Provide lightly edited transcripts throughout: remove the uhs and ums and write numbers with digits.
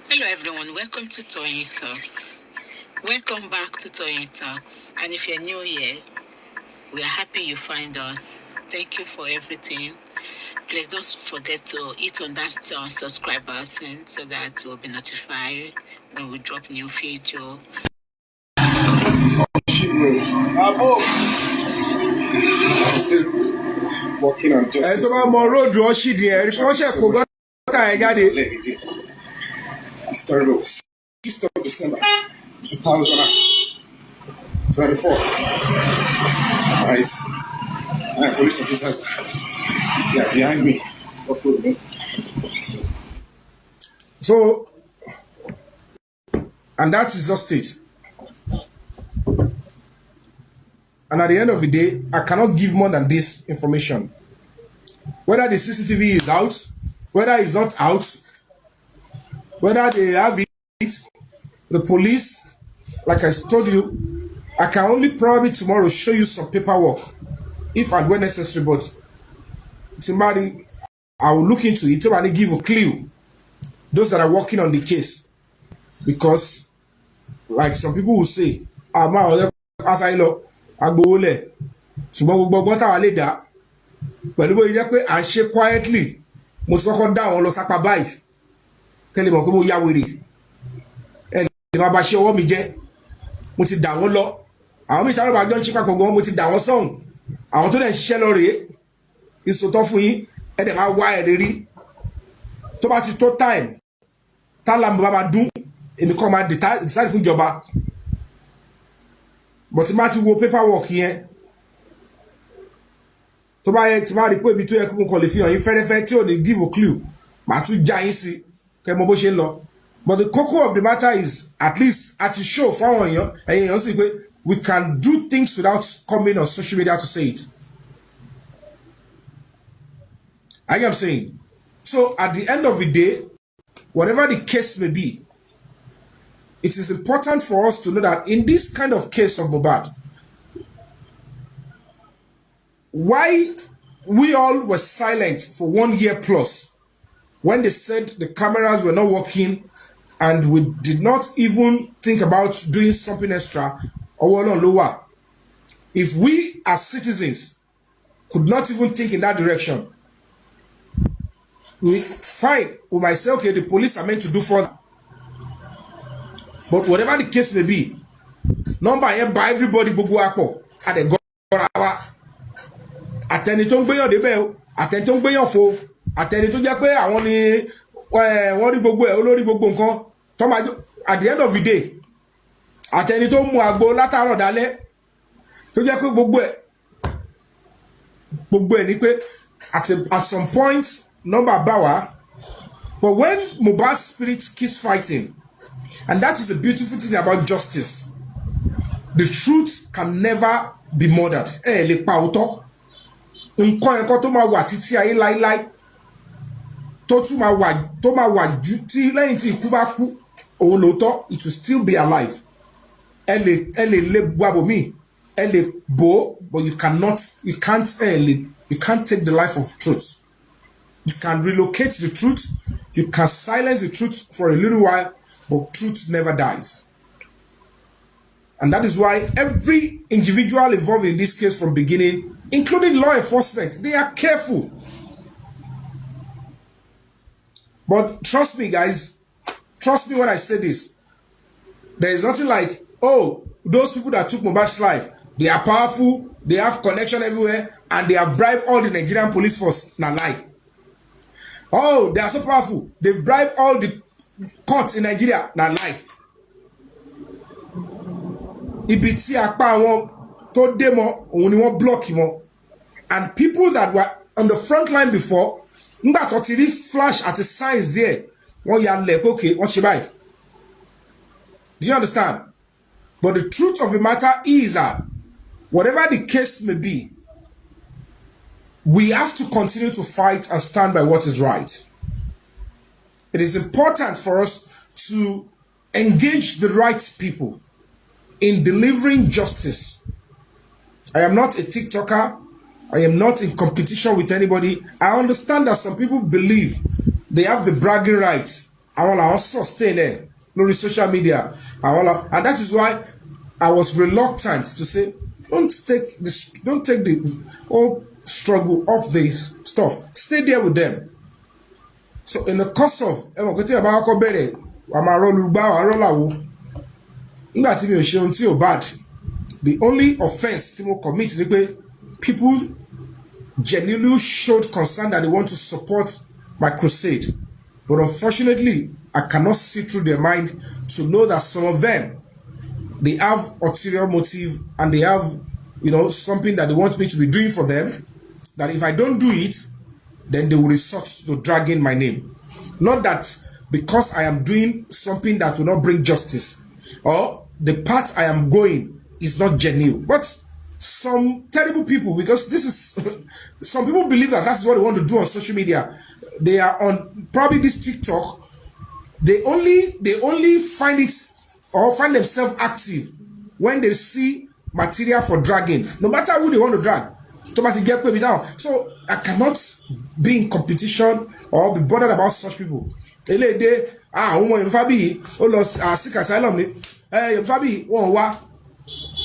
Hello everyone, welcome to Toyeen Talks. Welcome back to Toyeen Talks. And if you're new here, we are happy you find us. Thank you for everything. Please don't forget to hit on that subscribe button so that you'll be notified when we drop new video. Working on justice. Started on 6th of December 2024. Guys, police officers, they are behind me. So, and that is just it. And at the end of the day, I cannot give more than this information. Whether the CCTV is out, whether it's not out, whether they have it, the police, like I told you, I can only probably tomorrow show you some paperwork, if and when necessary, but somebody, I will look into it and give a clue. Those that are working on the case. Because, like some people will say, as I look, agbowolẹ ṣùgbọ́n gbogbo ọgbọ́n táwa lè dá pẹ̀lú bóyá jẹ́ pé à ń ṣe quietly mo ti kọ́kọ́ dá àwọn lọ sápá báyìí kẹ́lẹ́ mọ̀ pé mo yá wèrè ẹni máa bá ṣe ọwọ́ mi jẹ́ mo ti dà wọ́n lọ àwọn mìíràn táwọn bá jọ ń ṣe papọ̀ gan mo ti dà wọ́n sọ́hùn àwọn tó dẹ̀ ń ṣiṣẹ́ lọ rèé ìsòtọ́ fún yín ẹ̀dẹ̀ máa wá ẹ̀rẹ́ rí tó bá ti tó time tálámù bá máa dún èmi kọ́ máa decide fún ìjọba. But má ti wo paperwork yẹn tó bá yẹ tí má rí pé ibi tó yẹ kó mo kàn lè fi hàn yín fẹ́rẹ́fẹ́ tí ò ní give a clue màá tún já yín sí kẹ́ mọ̀ bó ṣe ń lọ. But the cocoa of the matter is at least at the show fáwọn èèyàn sì pé we can do things without coming on social media to say it. I am saying. So at the end of the day, whatever the case may be, it is important for us to know that in this kind of case of Mohbad, why we all were silent for 1 year plus when they said the cameras were not working and we did not even think about doing something extra or lower. If we as citizens could not even think in that direction, we might say, okay, the police are meant to do further. But whatever the case may be, number here by everybody gbogbo àpọ̀ at the gọ́ra wa àtẹni tó ń gbéyàn débẹ̀ o àtẹni tó ń gbéyàn fo àtẹni tó jẹ́ pé àwọn ni wọ́n rí gbogbo ẹ̀ olórí gbogbo nǹkan tó máa at the end of the day àtẹni tó ń mu àgbo látàárọ̀ dálẹ́ tó jẹ́ pé gbogbo ẹ̀ ni pé at some point number bá wa, but when Mohbad's spirit keeps fighting. And that is the beautiful thing about justice. The truth can never be murdered. Lè pa òótọ́. Nǹkan ẹ̀kọ́ tó máa wà títí ayé láíláí. Tó máa wà jù tí lẹ́yìn tí ikú bá kú. Òun lóòótọ́, it will still be alive. Ẹ lè gbàbọ̀ mí. Ẹ lè bò, but you can't take the life of truth. You can relocate the truth. You can silence the truth for a little while. But truth never dies. And that is why every individual involved in this case from beginning, including law enforcement, they are careful. But trust me, guys, trust me when I say this. There is nothing like, oh, those people that took Mohbad's life, they are powerful, they have connection everywhere, and they have bribed all the Nigerian police force. Nah, lie. Oh, they are so powerful. They've bribed all the courts in Nigeria. Na lie. Ibi tí apá wọn tó dé mọ́ òun ni wọ́n block mọ́. And people that were on the front line before, nígbà tó ti rí flash àti signs there, wọ́n ya lẹ̀ pé okay, wọ́n ṣe báyìí. Do you understand? But the truth of the matter is that whatever the case may be, we have to continue to fight and stand by what is right. It is important for us to engage the right people in delivering justice. I am not a TikToker. I am not in competition with anybody. I understand that some people believe they have the bragging rights àwọn làwọn sustain ẹ̀ lórí social media and that is why I was reluctant to say don't take the whole struggle off this stuff, stay there with them. So in the course of ẹ mọ̀ pé tí ẹ bá kọ́kọ́ bẹ̀rẹ̀ wà máa rọ́ọ̀lù gbá wà rọ́ọ̀làwọ̀ nígbà tí mi ò ṣe ohun tí ò bad, the only offence tí mo commit ni pé people genuinely showed concern that they want to support my crusade, but unfortunately I cannot see through their mind to know that some of them, they have ulterior motive and they have, you know, something that they want me to be doing for them, that if I don't do it, then they will resort to dragging my name. Not that because I am doing something that will not bring justice or the path I am going is not genuine, but some terrible people, because this is some people believe that that's what they want to do on social media. They are on probably this TikTok. They only find it or find themselves active when they see material for dragging, no matter who they want to drag. To get me down. So I cannot be in competition or be bothered about such people. Yomi Fabiyi, seek asylum. Yomi Fabiyi,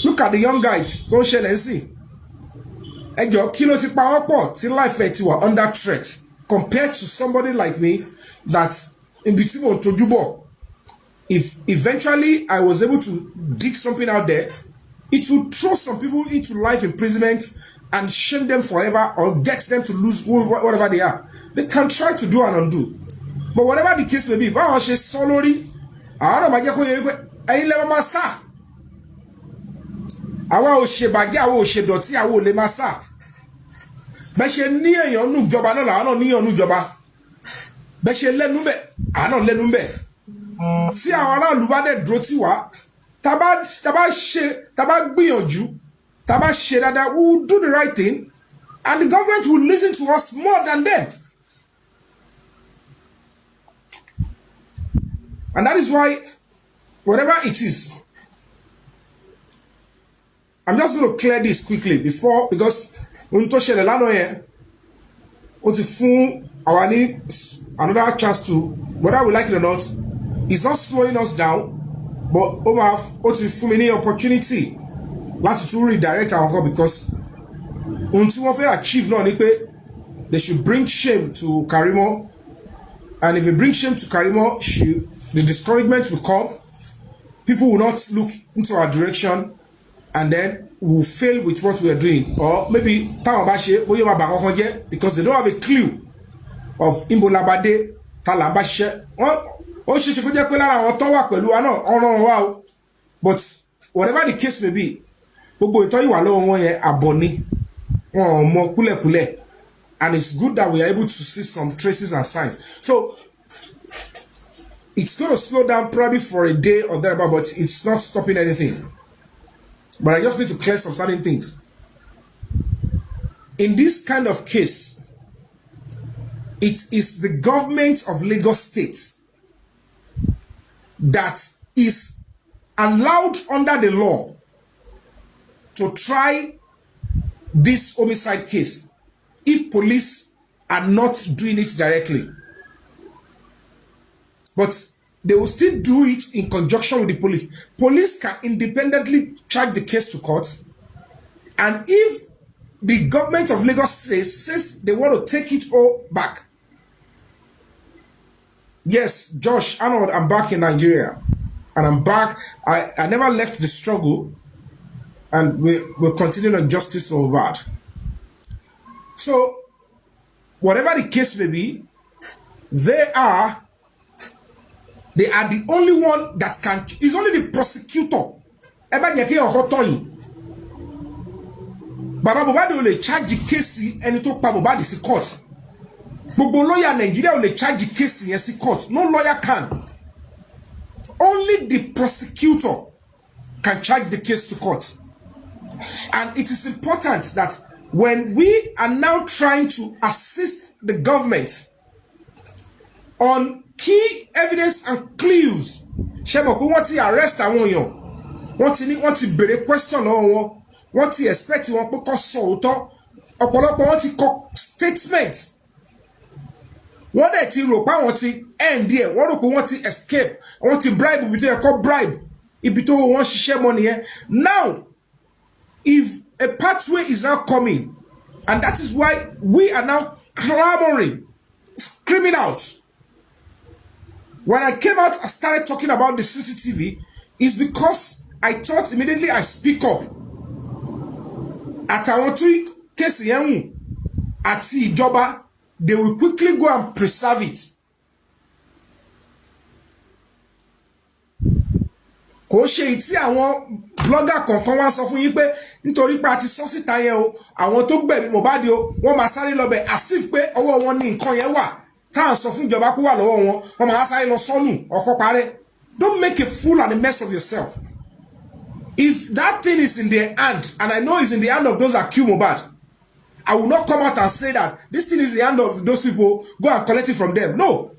look at the young guys. Don't share and see. Kilo ti pa wọ́n pọ̀ tí life ti wà under threat compared to somebody like me that in between mo tojú bọ̀. If eventually I was able to dig something out there, it would throw some people into life imprisonment and shame them forever or get them to lose whatever they are. They can try to do and undo. But whatever the case may be, báwọn ṣe sọ lórí, àwọn náà máa jẹ́ kó yẹ pé ẹ̀yin lẹ́wọ̀n máa sá. Àwa ò ṣe bàjẹ́, àwa ò ṣe dọ̀tí, àwa ò lè máa sá. Bẹ́ẹ̀ ṣe ní èèyàn nù ìjọba náà làwọn náà níyàn nù ìjọba. Bẹ́ẹ̀ ṣe lẹ́nu bẹ̀, àwọn náà lẹ́nu bẹ̀. Tí àwọn aráàlú bá dẹ̀ dúró tì wá, tá bá gbìyànjú, tá bá ṣe dáadáa, we will do the right thing and the government will listen to us more than them. And that is why, whatever it is, I'm just going to clear this quickly because ohun tó ṣẹlẹ̀ lánàá yẹn, ó ti fún àwa ní another chance to, whether we like it or not, it's not slowing us down, but ó ti fún mi ní opportunity láti tún redirect àwọn kan, because ohun tí wọ́n fẹ́ achieve náà ni pé they should bring shame to Karimo, and if they bring shame to Karimo, the discouragement will come, people will not look into our direction, and then we will fail with what we are doing, or maybe táwọn bá ṣe bóyá máa bà kankan jẹ́ because they don't have a clue of imbolabade tala bá ṣiṣẹ́. Ó ṣe ṣe kó jẹ́ pé lára àwọn tó wà pẹ̀lú wa náà ọ̀ràn wa o, but whatever the case may be, gbogbo ìtọ́ ìwà lọ́wọ́ wọn yẹn àbọ̀ ni wọn ò mọ kúlẹ̀kúlẹ̀, and it's good that we are able to see some traces and signs. So it's going to slow down probably for a day or thereabout, but it's not stopping anything. But I just need to clear some certain things. In this kind of case, it is the government of Lagos State that is allowed under the law to try this homicide case if police are not doing it directly. But they will still do it in conjunction with the police. Police can independently charge the case to court, and if the government of Lagos says they want to take it all back. Yes, Josh Arnold, I'm back in Nigeria, and I'm back. I never left the struggle, and we'll continue on justice over bad. So, whatever the case may be, they are the only one that can. It's only the prosecutor. Baba Mohbad ò lè charge case ẹni tó pa Mohbad sí court. Gbogbo lawyer Nigeria ò lè charge case yẹn sí court. No lawyer can. Only the prosecutor can charge the case to court. And it is important that when we are now trying to assist the government on key evidence and clues, ṣé mọ̀ pé wọ́n ti arrest àwọn èèyàn, wọ́n ti béèrè question lọ́wọ́ wọn, wọ́n ti expect wọn pé kó sọ òótọ́, ọ̀pọ̀lọpọ̀ wọ́n ti kọ statement. wọ́n dẹ̀ ti rò pé àwọn ti end ẹ̀ wọ́n rò pé wọ́n ti escape wọ́n ti bribe ibi tó yẹ kó bribe ibi tó wọ́n ṣiṣẹ́ mọ́ nìyẹn. Now if a pathway is now coming, and that is why we are now clamoring, screaming out. When I came out, I started talking about the CCTV, is because I thought immediately I speak up. Àtàwọn tí kéèsì yẹn hùn àti ìjọba, they will quickly go and preserve it. Kò ṣe tí àwọn blogger kankan wá sọ fún yín pé nítorí pé a ti sọ síta yẹn o àwọn tó gbẹ̀mí Mohbad o wọ́n máa sáré lọ bẹ̀ as if pé ọwọ́ wọn ní nǹkan yẹn wà tá à ń sọ fún ìjọba pé wà lọ́wọ́ wọn wọ́n máa sáré lọ sọ́nù ọkọ̀ parẹ́. Don't make a fool and a mess of yourself. If that thing is in their hand, and I know it's in the hand of those that kill Mohbad, I will not come out and say that this thing is in the hand of those people, go and collect it from them. No.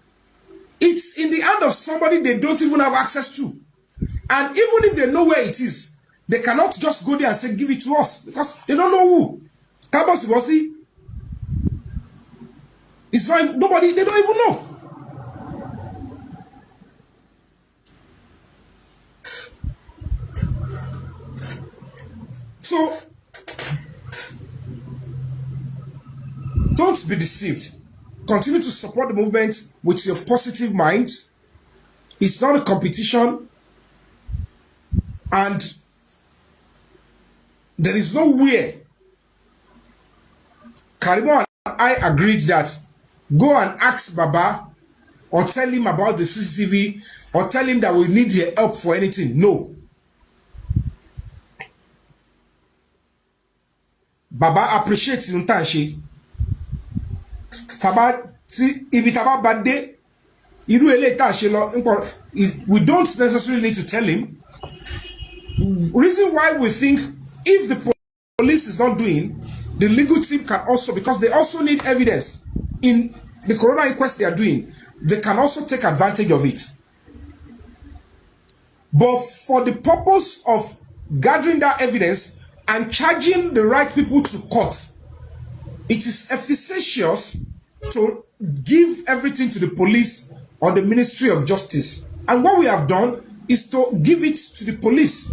It's in the hand of somebody they don't even have access to. And even if they know where it is, they cannot just go there and say, give it to us, because they don't know who. Kabos Bosi. It's not, nobody, they don't even know. So, don't be deceived. Continue to support the movement with your positive mind. It's not a competition. And there is nowhere. Karimo and I agreed that go and ask Baba or tell him about the CCTV or tell him that we need your help for anything. No. Baba appreciates Ntanshi. Taba si ibi taba bade iru ele Ntanshi lo. We don't necessarily need to tell him. Reason why we think if the police is not doing, the legal team can also, because they also need evidence in the corona inquest they are doing, they can also take advantage of it. But for the purpose of gathering that evidence and charging the right people to court, it is efficacious to give everything to the police or the Ministry of Justice. And what we have done is to give it to the police.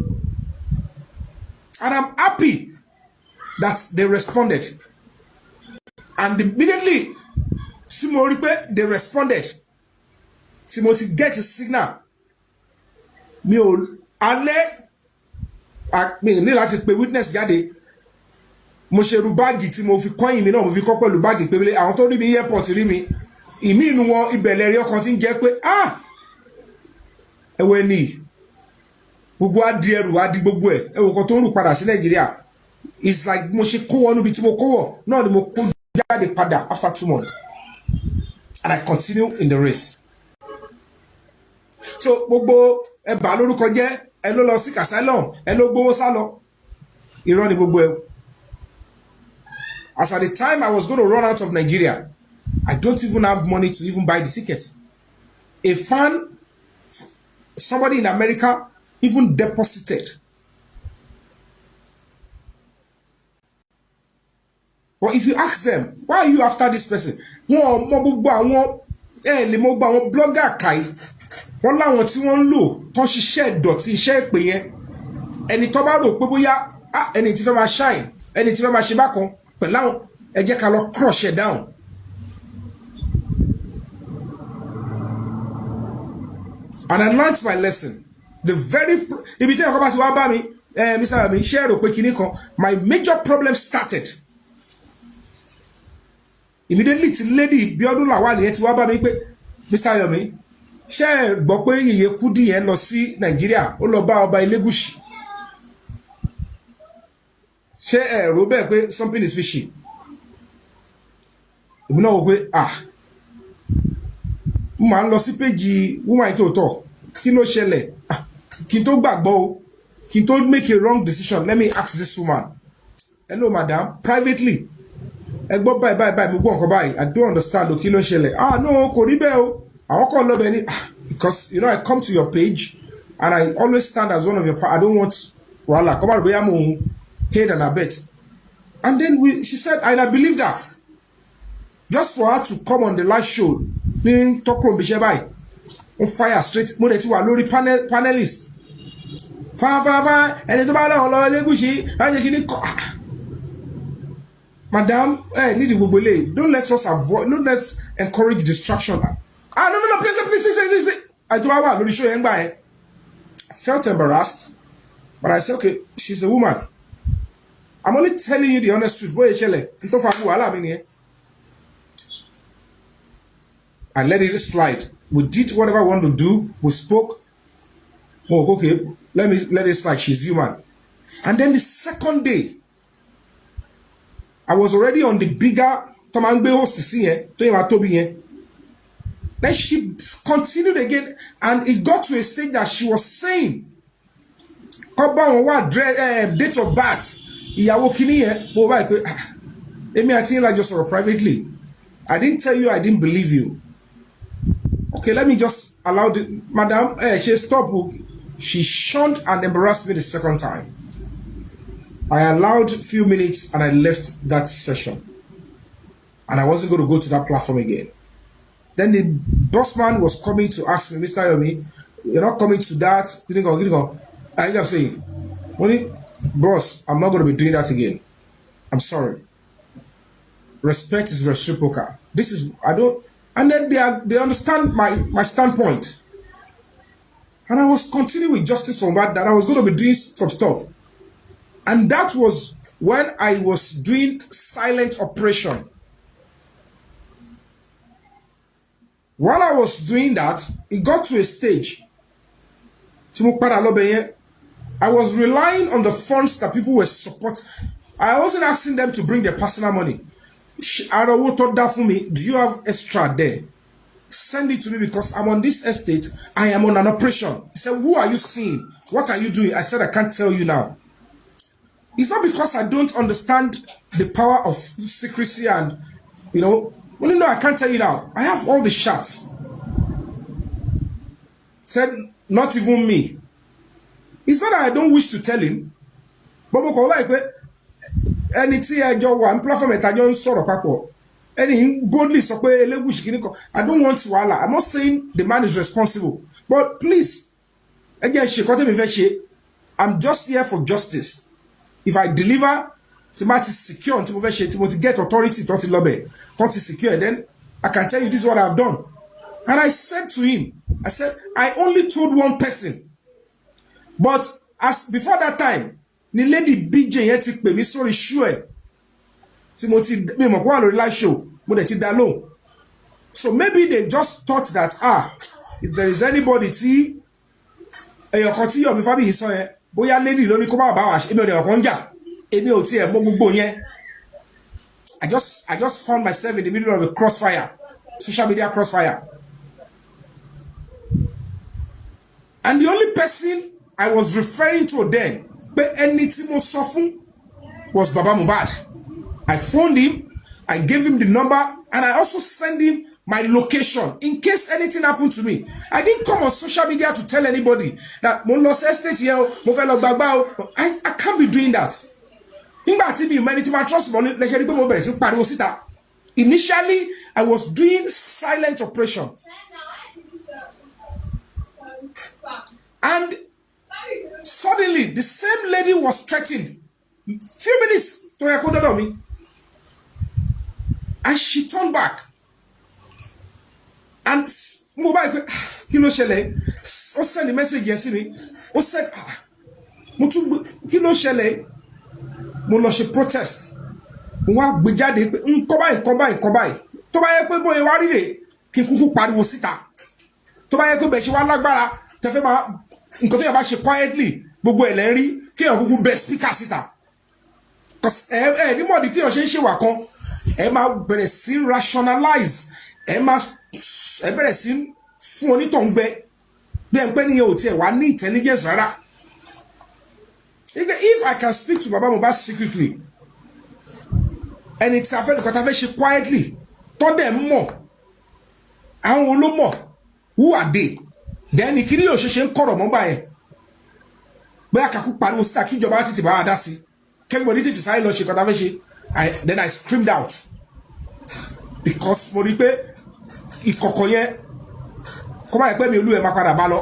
And I'm happy that they responded. And immediately, they responded. Timothy gets a signal. Mi ò ní láti pe witness jáde. Mo ṣe ru báàgì tí mo fi kọ́yìn mi náà mo fi kọ́ pẹ̀lú báàgì pé àwọn tó rí mi airport rí mi. Ìmí inú wọn ìbẹ̀lẹ̀ rí ọkàn tí ń jẹ́ pé ẹwẹ́ ni gbogbo adi ẹrù adi gbogbo ẹ̀ ẹwọ kan tó ń rù padà sí Nàìjíríà. It's like mo ṣe kó wọnú bí tí mo kó wọ̀ náà ni mo kó jáde padà after 2 months. And I continue in the race. So gbogbo ẹ̀bà lórúkọ jẹ́ ẹ ló lọ sí asylum ẹ ló gbowó sá lọ. Irọ́ ni gbogbo ẹ̀. As at the time I was going to run out of Nigeria, I don't even have money to even buy the ticket. A fan, somebody in America, even deposited. But if you ask them, why are you after this person? Wọ́n mọ gbogbo àwọn lè mọ gbogbo àwọn blogger kai. Wọ́n láwọn tí wọ́n ń lò tán ṣiṣẹ́ ìdọ̀tí iṣẹ́ ìpè yẹn. Ẹni tó bá rò pé bóyá ẹni tí fẹ́ máa shine, ẹni tí fẹ́ máa ṣe bákan pẹ̀lú àwọn ẹ jẹ́ ká lọ crush it down. And I learned my lesson. The very ibi tí ẹ̀kọ́ bá ti wá bá mi Mr. Yomi share rò pé kinní kan, my major problem started immediately tí lady Bíọ́dún Lawal yẹn ti wá bá mi pé Mr. Yomi ṣé ẹ gbọ́ pé Yèyé Kúdí yẹn lọ sí Nàìjíríà ó lọ bá ọba Elégùṣì ṣé ẹ rò bẹ́ẹ̀ pé something is fishy. Èmi náà wò pé mo máa ń lọ sí péjì woman tó tọ̀ kí ló ṣẹlẹ̀ kí n tó gbàgbọ́ o kí n tó make a wrong decision, let me ask this woman, hello madam, privately ẹ gbọ́ báyìí mo gbọ́ nǹkan báyìí, I don't understand o kí ló ṣẹlẹ̀. No kò rí bẹ́ẹ̀ o àwọn kan lọ́bẹ̀ ni because you know I come to your page and I always stand as one of your I don't want wàhálà kọ́ bá rò bóyá mo ń hate and abet. And then she said and I believe that. just for her to come on the live show ní tọ́kùrọ̀ bí iṣẹ́ báyìí on fire straight mo dẹ̀ ti wà lórí panelist fáfáfá ẹni tó bá lọ́wọ́ lọ́wọ́ Elégùṣì láti kí ní kọ́ madam nídìí gbogbo eléyìí don't let's encourage distraction no please àjọwà wà lórí show yẹn gbà yẹn I felt embarrassed but I said okay she's a woman I'm only telling you the honest truth bóyá ìṣẹ̀lẹ̀ n tó fa kú wàhálà mi nìyẹn I let it slide we did whatever we want to do we spoke okay let it slide she's human and then the second day I was already on the bigger Tomangbe host see to him Toby. Then she continued again, and it got to a stage that she was saying, date of birth. Ìyàwó kìíní yẹn mo bá pé èmi àti yín la jọ sọ̀rọ̀ privately. I didn't tell you I didn't believe you. Okay, let me just allow the madam. She stopped. She shunned and embarrassed me the second time. I allowed a few minutes and I left that session. And I wasn't going to go to that platform again. Then the boss man was coming to ask me, Mr. Yomi, you're not coming to that. Didn't go. I think I'm saying, boss, I'm not going to be doing that again. I'm sorry. Respect is reciprocal. This is, I don't, and then they understand my standpoint. And I was continuing with justice on that I was going to be doing some stuff. And that was when I was doing silent operation. While I was doing that, it got to a stage. I was relying on the funds that people were supporting. I wasn't asking them to bring their personal money. Do you have extra there? Send it to me because I'm on this estate. I am on an operation. He said, who are you seeing? What are you doing? I said, I can't tell you now. It's not because I don't understand the power of secrecy and, I can't tell you now. I have all the shots. Said, not even me. It's not that I don't wish to tell him. But boldly I don't want to. I'm not saying the man is responsible. But please, I'm just here for justice. If I deliver, it's secure until to get authority, to secure, then I can tell you this is what I've done. And I said to him, I only told one person. But as before that time, the lady BJ yet took me sorry sure. Timothy me live show, so maybe they just thought that if there is anybody Yomi Fabiyi sọ yẹn bóyá lady lórí kó má bá wa ṣe èmi ò dẹ̀ ọ̀kan jà èmi ò tiẹ̀ mọ gbogbo yẹn. I just found myself in the middle of a crossfire, social media crossfire. And the only person I was referring to then, was Baba Mohbad. I phoned him, I gave him the number, and I also sent him my location in case anything happened to me. I didn't come on social media to tell anybody that I can't be doing that. Initially, I was doing silent operation. And suddenly, the same lady was threatened. Few minutes to her me. And she turned back. And mobile kilo shele. O send the message yesterday. O said, kilo shele. Mo lọ ṣe protest. Mo wá gbé jáde pé nǹkan báyìí. Tó bá yẹ pé bóyá wá rí rè kí n kúkú pariwo síta. Tó bá yẹ pé bẹ́ẹ̀ ṣe wá lágbára tẹ́ fẹ́ máa nǹkan tó yẹ bá ṣe quietly gbogbo ẹ̀ lẹ́ rí kí èèyàn kúkú bẹ speaker síta. Ní mọ̀ọ́dí tí èèyàn ṣe ń ṣèwà kan ẹ máa bẹ̀rẹ̀ sí rationalize ẹ bẹ̀rẹ̀ sí fún onítọ̀ǹgbẹ bí ẹ ń pẹ́ níyẹn ò tiẹ̀ wá ní intelligence rárá. If I can speak to Baba Mohbad secretly and it's a very fẹ́ quietly tọ́ dẹ̀ mọ̀ àwọn olómọ̀ who are they then ìkíní yóò ṣe ń kọ̀rọ̀ mọ́ báyẹn bóyá kakú pariwo síta kí ìjọba tètè bá wa dá sí kẹ́gbọ̀n ní tètè sáré lọ ṣe kọ́ta fẹ́ ṣe then I screamed out because mo rí pé ìkọ̀kọ̀ yẹn kó má yẹ pé mi olú ẹ̀ máa padà bá lọ.